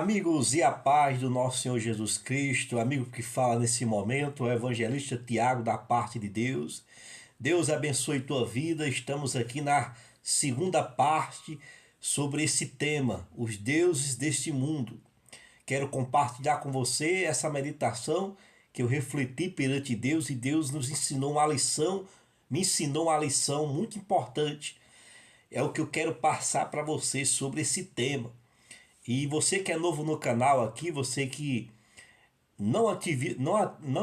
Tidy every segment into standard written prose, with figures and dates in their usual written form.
Amigos, e a paz do nosso Senhor Jesus Cristo, amigo que fala nesse momento, o evangelista Tiago, da parte de Deus. Deus abençoe tua vida. Estamos aqui na segunda parte sobre esse tema, os deuses deste mundo. Quero compartilhar com você essa meditação que eu refleti perante Deus e Deus nos ensinou uma lição, me ensinou uma lição muito importante. É o que eu quero passar para você sobre esse tema. E você que é novo no canal aqui, você que não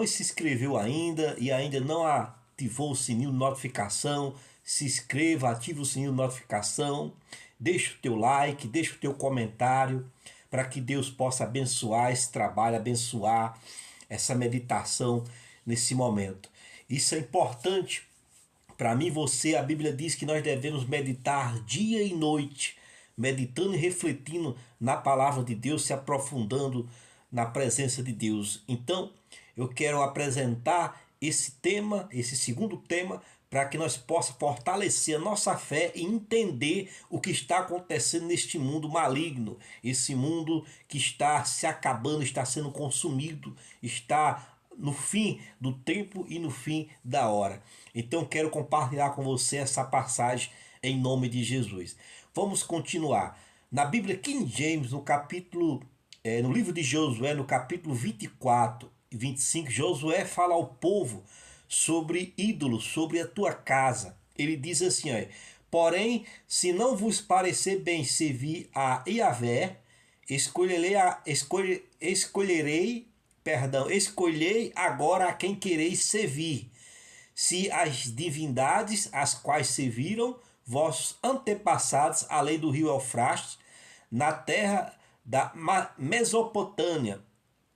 se inscreveu ainda e ainda não ativou o sininho de notificação, se inscreva, ative o sininho de notificação, deixa o teu like, deixa o teu comentário, para que Deus possa abençoar esse trabalho, abençoar essa meditação nesse momento. Isso é importante para mim e você. A Bíblia diz que nós devemos meditar dia e noite, meditando e refletindo na palavra de Deus, se aprofundando na presença de Deus. Então, eu quero apresentar esse tema, esse segundo tema, para que nós possamos fortalecer a nossa fé e entender o que está acontecendo neste mundo maligno, esse mundo que está se acabando, está sendo consumido, está no fim do tempo e no fim da hora. Então quero compartilhar com você essa passagem em nome de Jesus. Vamos continuar. Na Bíblia King James, no livro de Josué, no capítulo 24 e 25, Josué fala ao povo sobre ídolos, sobre a tua casa. Ele diz assim, ó: porém, se não vos parecer bem servir a Yahvé, escolhei agora a quem quereis servir. Se as divindades as quais serviram vossos antepassados, além do rio Eufrates, na terra da Mesopotâmia,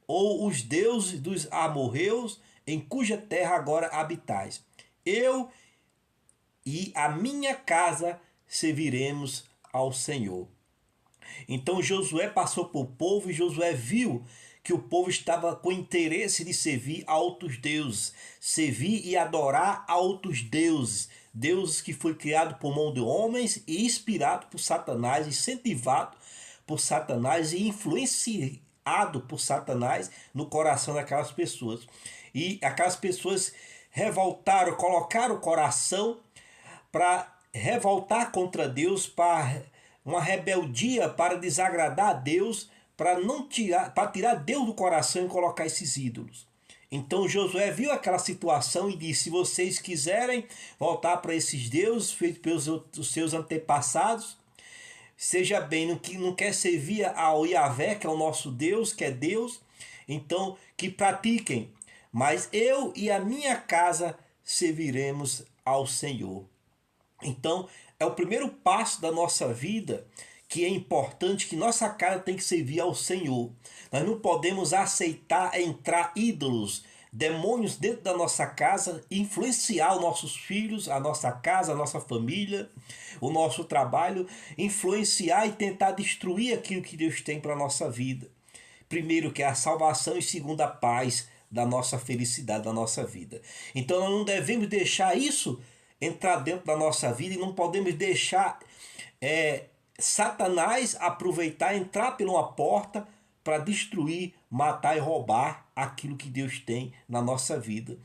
ou os deuses dos amorreus, em cuja terra agora habitais. Eu e a minha casa serviremos ao Senhor. Então Josué passou por povo e Josué viu que o povo estava com interesse de servir a outros deuses, servir e adorar a outros deuses, deuses que foi criado por mão de homens e inspirado por Satanás, incentivado por Satanás e influenciado por Satanás no coração daquelas pessoas. E aquelas pessoas revoltaram, colocaram o coração para revoltar contra Deus, para uma rebeldia, para desagradar a Deus, para tirar Deus do coração e colocar esses ídolos. Então Josué viu aquela situação e disse: se vocês quiserem voltar para esses deuses feitos pelos seus antepassados, seja bem, não quer servir ao Yahvé, que é o nosso Deus, que é Deus, então que pratiquem. Mas eu e a minha casa serviremos ao Senhor. Então, é o primeiro passo da nossa vida, que é importante, que nossa casa tem que servir ao Senhor. Nós não podemos aceitar entrar ídolos, demônios dentro da nossa casa, influenciar os nossos filhos, a nossa casa, a nossa família, o nosso trabalho, influenciar e tentar destruir aquilo que Deus tem para a nossa vida. Primeiro, que é a salvação, e segundo, a paz da nossa felicidade, da nossa vida. Então, nós não devemos deixar isso entrar dentro da nossa vida e não podemos deixar Satanás aproveitar, entrar por uma porta para destruir, matar e roubar aquilo que Deus tem na nossa vida.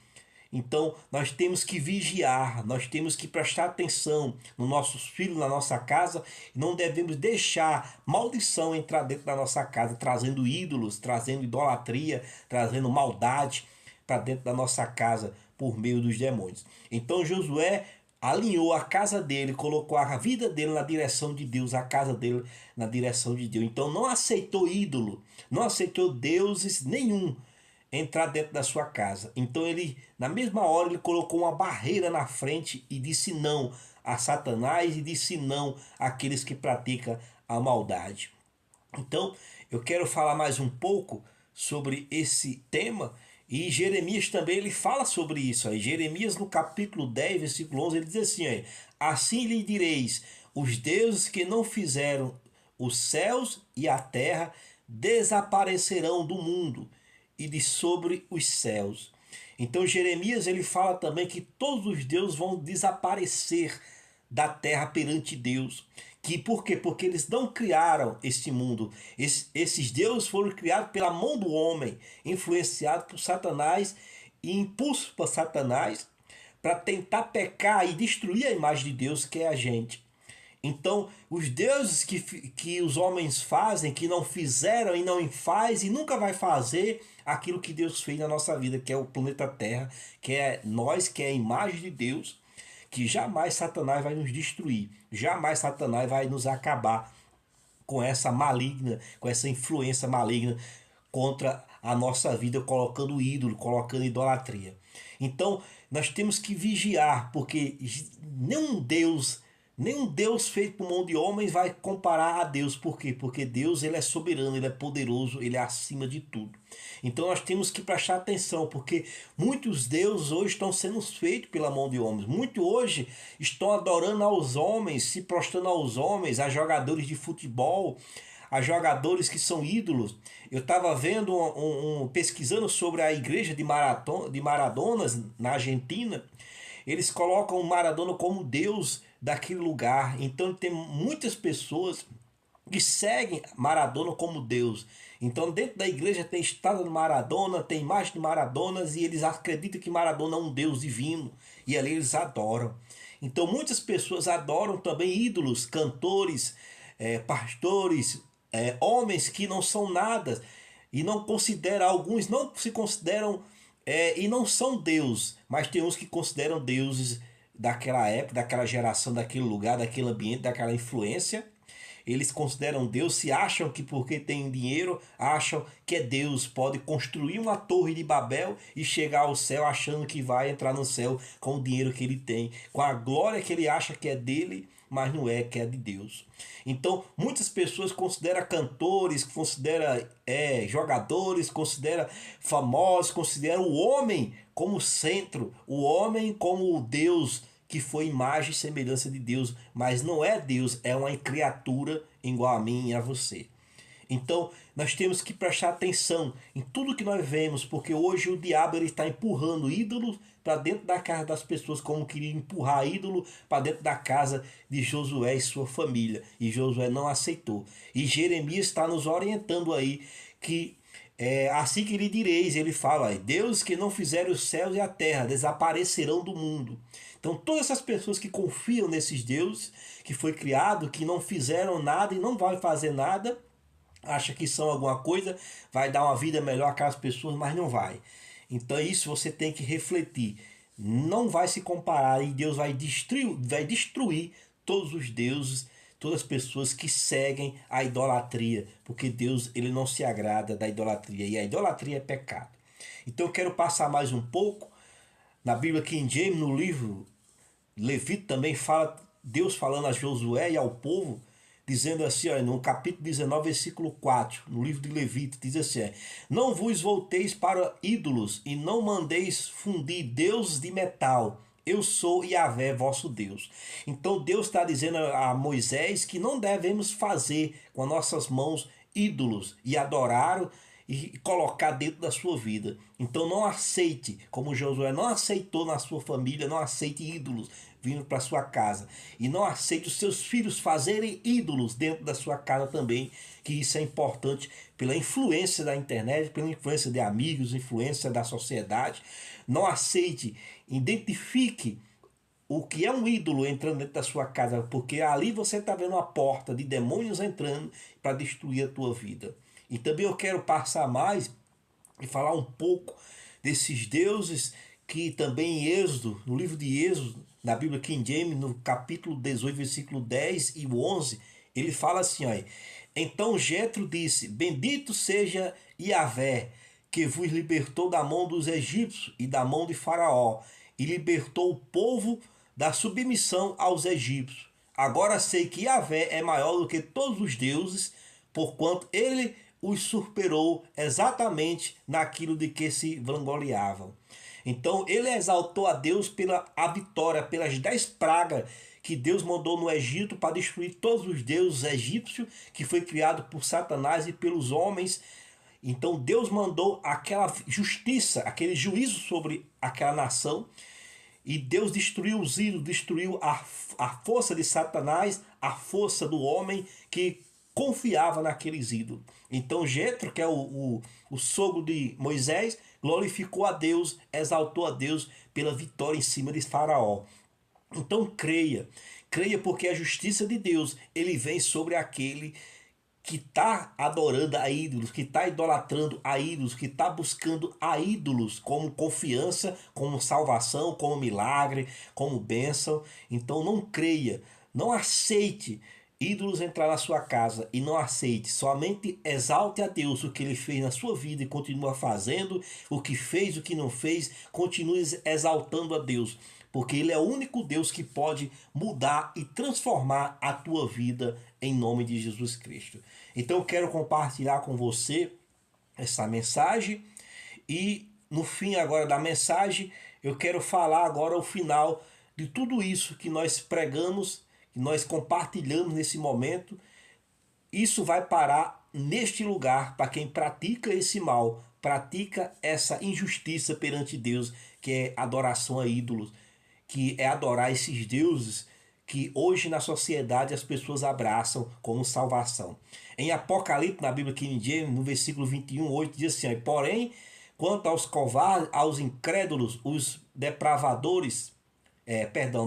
Então nós temos que vigiar, nós temos que prestar atenção nos nossos filhos, na nossa casa, e não devemos deixar maldição entrar dentro da nossa casa, trazendo ídolos, trazendo idolatria, trazendo maldade para dentro da nossa casa por meio dos demônios. Então Josué alinhou a casa dele, colocou a vida dele na direção de Deus, a casa dele na direção de Deus. Então não aceitou ídolo, não aceitou deuses nenhum entrar dentro da sua casa. Então ele, na mesma hora, ele colocou uma barreira na frente e disse não a Satanás e disse não àqueles que praticam a maldade. Então eu quero falar mais um pouco sobre esse tema. E Jeremias também ele fala sobre isso. Aí, Jeremias no capítulo 10, versículo 11, ele diz assim: assim lhe direis, os deuses que não fizeram os céus e a terra desaparecerão do mundo e de sobre os céus. Então Jeremias ele fala também que todos os deuses vão desaparecer da terra perante Deus. Por quê? Porque eles não criaram este mundo. Esses deuses foram criados pela mão do homem, influenciado por Satanás e impulso por Satanás para tentar pecar e destruir a imagem de Deus, que é a gente. Então, os deuses que os homens fazem, que não fizeram e não faz e nunca vai fazer aquilo que Deus fez na nossa vida, que é o planeta Terra, que é nós, que é a imagem de Deus, que jamais Satanás vai nos destruir, jamais Satanás vai nos acabar com essa maligna, com essa influência maligna contra a nossa vida, colocando ídolo, colocando idolatria. Então, nós temos que vigiar, porque nenhum Deus feito por mão de homens vai comparar a Deus. Por quê? Porque Deus, ele é soberano, ele é poderoso, ele é acima de tudo. Então nós temos que prestar atenção, porque muitos deuses hoje estão sendo feitos pela mão de homens. Muitos hoje estão adorando aos homens, se prostrando aos homens, a jogadores de futebol, a jogadores que são ídolos. Eu estava vendo, pesquisando sobre a igreja de Maradonas na Argentina. Eles colocam Maradona como Deus daquele lugar. Então tem muitas pessoas que seguem Maradona como Deus. Então dentro da igreja tem estátua de Maradona, tem imagem de Maradonas e eles acreditam que Maradona é um Deus divino. E ali eles adoram. Então muitas pessoas adoram também ídolos, cantores, pastores, homens que não são nada e não consideram, alguns não se consideram e não são Deus, mas tem uns que consideram deuses daquela época, daquela geração, daquele lugar, daquele ambiente, daquela influência. Eles consideram Deus, se acham que porque tem dinheiro, acham que é Deus, pode construir uma torre de Babel e chegar ao céu achando que vai entrar no céu com o dinheiro que ele tem, com a glória que ele acha que é dele, mas não é, que é de Deus. Então, muitas pessoas consideram cantores, consideram jogadores, consideram famosos, consideram o homem como centro, o homem como o Deus, que foi imagem e semelhança de Deus, mas não é Deus, é uma criatura igual a mim e a você. Então, nós temos que prestar atenção em tudo que nós vemos, porque hoje o diabo ele está empurrando ídolos para dentro da casa das pessoas, como queria empurrar ídolo para dentro da casa de Josué e sua família. E Josué não aceitou. E Jeremias está nos orientando aí que assim que lhe direis, ele fala, Deus que não fizeram os céus e a terra, desaparecerão do mundo. Então todas essas pessoas que confiam nesses deuses, que foi criado, que não fizeram nada e não vai fazer nada, acha que são alguma coisa, vai dar uma vida melhor àquelas pessoas, mas não vai. Então isso você tem que refletir. Não vai se comparar e Deus vai destruir todos os deuses, todas as pessoas que seguem a idolatria, porque Deus ele não se agrada da idolatria e a idolatria é pecado. Então eu quero passar mais um pouco na Bíblia King James, no livro Levita também fala, Deus falando a Josué e ao povo, dizendo assim, olha, no capítulo 19, versículo 4, no livro de Levita, diz assim, não vos volteis para ídolos e não mandeis fundir deuses de metal, eu sou Yahvé, vosso Deus. Então Deus está dizendo a Moisés que não devemos fazer com as nossas mãos ídolos e adorar e colocar dentro da sua vida. Então não aceite, como Josué não aceitou na sua família, não aceite ídolos vindo para sua casa. E não aceite os seus filhos fazerem ídolos dentro da sua casa também, que isso é importante pela influência da internet, pela influência de amigos, influência da sociedade. Não aceite, identifique o que é um ídolo entrando dentro da sua casa, porque ali você está vendo a porta de demônios entrando para destruir a tua vida. E também eu quero passar mais e falar um pouco desses deuses que também em Êxodo, no livro de Êxodo, na Bíblia King James, no capítulo 18, versículo 10 e 11, ele fala assim, ó, então Jetro disse, bendito seja Yahvé, que vos libertou da mão dos egípcios e da mão de Faraó, e libertou o povo da submissão aos egípcios. Agora sei que Yahvé é maior do que todos os deuses, porquanto ele os superou exatamente naquilo de que se vangloriavam. Então ele exaltou a Deus pela a vitória, pelas 10 pragas que Deus mandou no Egito para destruir todos os deuses egípcios, que foi criado por Satanás e pelos homens. Então Deus mandou aquela justiça, aquele juízo sobre aquela nação. E Deus destruiu os ídolos, destruiu a força de Satanás, a força do homem que confiava naqueles ídolos. Então Jetro, que é o sogro de Moisés, glorificou a Deus, exaltou a Deus pela vitória em cima de Faraó. Então creia porque a justiça de Deus ele vem sobre aquele que está adorando a ídolos, que está idolatrando a ídolos, que está buscando a ídolos como confiança, como salvação, como milagre, como bênção. Então não creia, não aceite ídolos entrar na sua casa e não aceite, somente exalte a Deus o que ele fez na sua vida e continua fazendo, o que fez, o que não fez, continue exaltando a Deus, porque ele é o único Deus que pode mudar e transformar a tua vida em nome de Jesus Cristo. Então eu quero compartilhar com você essa mensagem e no fim agora da mensagem eu quero falar agora o final de tudo isso que nós pregamos, que nós compartilhamos nesse momento. Isso vai parar neste lugar para quem pratica esse mal, pratica essa injustiça perante Deus, que é adoração a ídolos, que é adorar esses deuses que hoje na sociedade as pessoas abraçam como salvação. Em Apocalipse, na Bíblia King James, no versículo 21, 8, diz assim: porém, quanto aos covardes, aos incrédulos, os depravadores,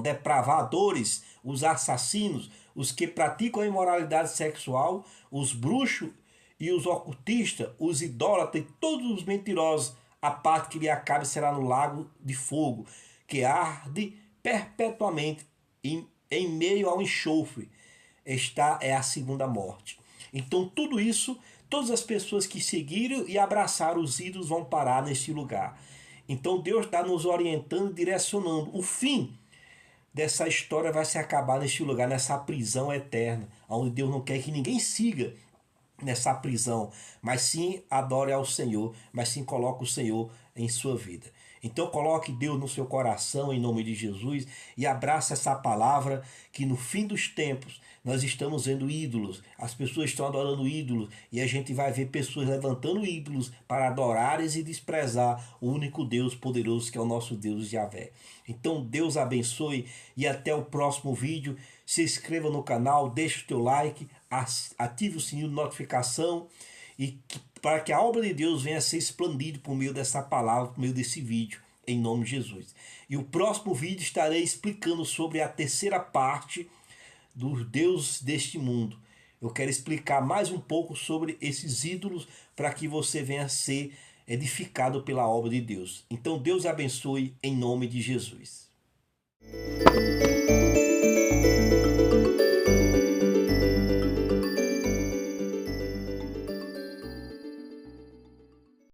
depravadores, os assassinos, os que praticam a imoralidade sexual, os bruxos e os ocultistas, os idólatras e todos os mentirosos, a parte que lhe acabe será no lago de fogo, que arde perpetuamente em meio ao enxofre. Esta é a segunda morte. Então tudo isso, todas as pessoas que seguiram e abraçaram os ídolos vão parar neste lugar. Então Deus está nos orientando, direcionando. O fim dessa história vai se acabar neste lugar, nessa prisão eterna, onde Deus não quer que ninguém siga nessa prisão, mas sim adore ao Senhor, mas sim coloque o Senhor em sua vida. Então coloque Deus no seu coração em nome de Jesus e abraça essa palavra que no fim dos tempos nós estamos vendo ídolos, as pessoas estão adorando ídolos e a gente vai ver pessoas levantando ídolos para adorar e desprezar o único Deus poderoso que é o nosso Deus Yahvé. Então Deus abençoe e até o próximo vídeo. Se inscreva no canal, deixe o teu like, ative o sininho de notificação para que a obra de Deus venha a ser expandida por meio dessa palavra, por meio desse vídeo, em nome de Jesus. E o próximo vídeo estarei explicando sobre a terceira parte dos deuses deste mundo. Eu quero explicar mais um pouco sobre esses ídolos para que você venha a ser edificado pela obra de Deus. Então Deus abençoe em nome de Jesus.